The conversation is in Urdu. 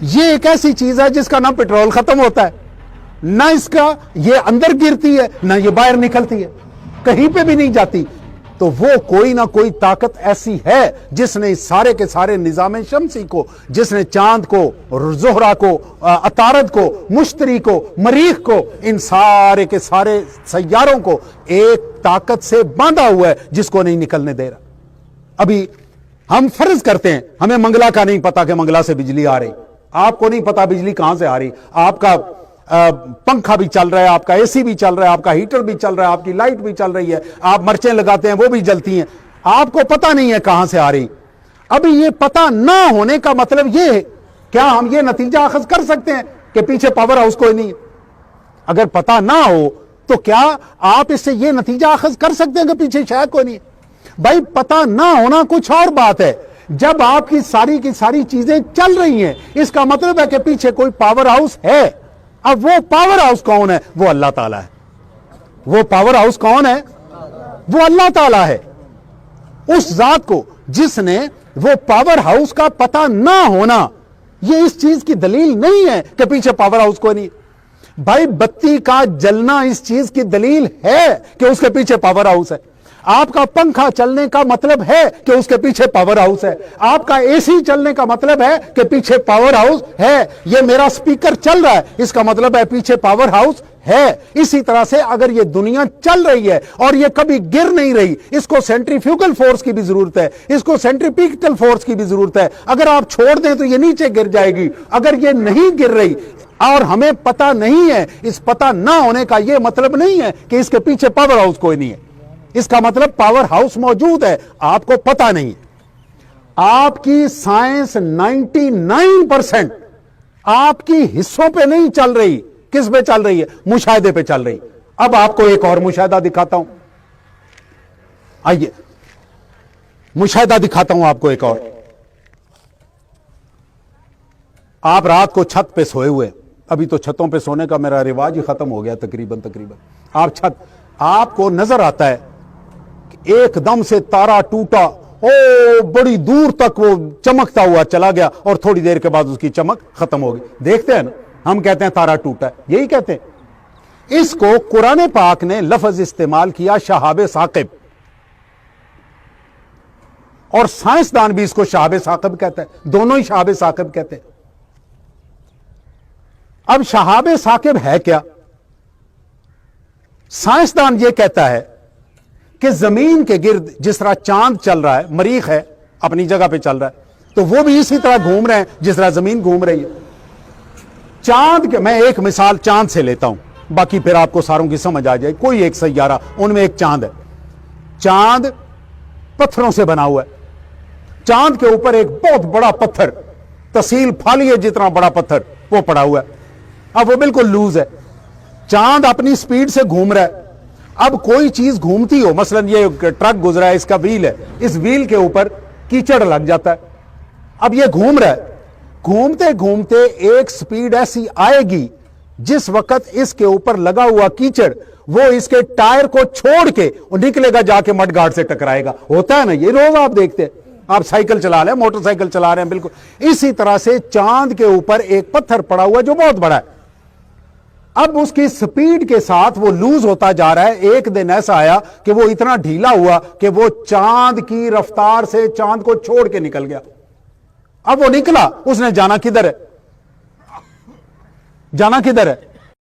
یہ ایک ایسی چیز ہے جس کا نہ پیٹرول ختم ہوتا ہے، نہ اس کا یہ اندر گرتی ہے، نہ یہ باہر نکلتی ہے، کہیں پہ بھی نہیں جاتی. تو وہ کوئی نہ کوئی طاقت ایسی ہے جس نے سارے کے سارے نظام شمسی کو، جس نے چاند کو، زہرہ کو، عطارد کو، مشتری کو، مریخ کو، ان سارے کے سارے سیاروں کو ایک طاقت سے باندھا ہوا ہے جس کو نہیں نکلنے دے رہا. ابھی ہم فرض کرتے ہیں ہمیں منگلا کا نہیں پتا کہ منگلا سے بجلی آ رہی، آپ کو نہیں پتا بجلی کہاں سے آ رہی، آپ کا پنکھا بھی چل رہا ہے، آپ کا اے سی بھی چل رہا ہے، آپ کا ہیٹر بھی چل رہا ہے، آپ کی لائٹ بھی چل رہی ہے، آپ مرچیں لگاتے ہیں وہ بھی جلتی ہیں، آپ کو پتا نہیں ہے کہاں سے آ رہی. ابھی یہ پتا نہ ہونے کا مطلب یہ ہے، کیا ہم یہ نتیجہ اخذ کر سکتے ہیں کہ پیچھے پاور ہاؤس کوئی نہیں ہے؟ اگر پتا نہ ہو تو کیا آپ اس سے یہ نتیجہ اخذ کر سکتے ہیں کہ پیچھے شاید کوئی نہیں ہے؟ بھائی پتا نہ ہونا کچھ اور بات ہے. جب آپ کی ساری چیزیں چل رہی ہیں اس کا مطلب ہے کہ پیچھے کوئی پاور ہاؤس ہے. اب وہ پاور ہاؤس کون ہے؟ وہ اللہ تعالیٰ ہے. وہ پاور ہاؤس کون ہے؟ وہ اللہ تعالیٰ ہے. اس ذات کو جس نے وہ پاور ہاؤس کا پتہ نہ ہونا، یہ اس چیز کی دلیل نہیں ہے کہ پیچھے پاور ہاؤس کوئی نہیں. بھائی بتی کا جلنا اس چیز کی دلیل ہے کہ اس کے پیچھے پاور ہاؤس ہے. آپ کا پنکھا چلنے کا مطلب ہے کہ اس کے پیچھے پاور ہاؤس ہے. آپ کا اے سی چلنے کا مطلب ہے کہ پیچھے پاور ہاؤس ہے. یہ میرا سپیکر چل رہا ہے، اس کا مطلب ہے پیچھے پاور ہاؤس ہے. اسی طرح سے اگر یہ دنیا چل رہی ہے اور یہ کبھی گر نہیں رہی، اس کو سینٹریفیوگل فورس کی بھی ضرورت ہے، اس کو سینٹریپیٹل فورس کی بھی ضرورت ہے. اگر آپ چھوڑ دیں تو یہ نیچے گر جائے گی. اگر یہ نہیں گر رہی اور ہمیں پتہ نہیں ہے، اس پتہ نہ ہونے کا یہ مطلب نہیں ہے کہ اس کے پیچھے پاور ہاؤس کوئی نہیں ہے. اس کا مطلب پاور ہاؤس موجود ہے، آپ کو پتہ نہیں. آپ کی سائنس 99% آپ کی حصوں پہ نہیں چل رہی. کس پہ چل رہی ہے؟ مشاہدے پہ چل رہی. اب آپ کو ایک اور مشاہدہ دکھاتا ہوں. آئیے مشاہدہ دکھاتا ہوں آپ کو ایک اور. آپ رات کو چھت پہ سوئے ہوئے، ابھی تو چھتوں پہ سونے کا میرا رواج ہی ختم ہو گیا تقریباً. آپ کو نظر آتا ہے کہ ایک دم سے تارا ٹوٹا، بڑی دور تک وہ چمکتا ہوا چلا گیا اور تھوڑی دیر کے بعد اس کی چمک ختم ہو گئی. دیکھتے ہیں نا، ہم کہتے ہیں تارا ٹوٹا ہے، یہی کہتے ہیں. اس کو قرآن پاک نے لفظ استعمال کیا شہاب ثاقب، اور سائنسدان بھی اس کو شہاب ثاقب کہتا ہے. دونوں ہی شہاب ثاقب کہتے ہیں. اب شہاب ثاقب ہے کیا؟ سائنسدان یہ کہتا ہے کہ زمین کے گرد جس طرح چاند چل رہا ہے، مریخ ہے اپنی جگہ پہ چل رہا ہے، تو وہ بھی اسی طرح گھوم رہے ہیں جس طرح زمین گھوم رہی ہے. چاند کے، میں ایک مثال چاند سے لیتا ہوں، باقی پھر آپ کو ساروں کی سمجھ آ جائے. کوئی ایک سیارہ، ان میں ایک چاند ہے. چاند پتھروں سے بنا ہوا ہے. چاند کے اوپر ایک بہت بڑا پتھر، تسیل پھالیے جتنا بڑا پتھر وہ پڑا ہوا ہے. اب وہ بالکل لوز ہے. چاند اپنی سپیڈ سے گھوم رہا ہے. اب کوئی چیز گھومتی ہو، مثلا یہ ٹرک گزرا ہے، اس کا ویل ہے، اس ویل کے اوپر کیچڑ لگ جاتا ہے. اب یہ گھوم رہا ہے، گھومتے گھومتے ایک سپیڈ ایسی آئے گی جس وقت اس کے اوپر لگا ہوا کیچڑ وہ اس کے ٹائر کو چھوڑ کے نکلے گا، جا کے مڈ گارڈ سے ٹکرائے گا. ہوتا ہے نا، یہ روز آپ دیکھتے ہیں. آپ سائیکل چلا رہے ہیں، موٹر سائیکل چلا رہے ہیں، بالکل اسی طرح سے چاند کے اوپر ایک پتھر پڑا ہوا ہے جو بہت بڑا ہے. اب اس کی سپیڈ کے ساتھ وہ لوز ہوتا جا رہا ہے. ایک دن ایسا آیا کہ وہ اتنا ڈھیلا ہوا کہ وہ چاند کی رفتار سے چاند کو چھوڑ کے نکل گیا. اب وہ نکلا، اس نے جانا کدھر ہے؟ جانا کدھر ہے؟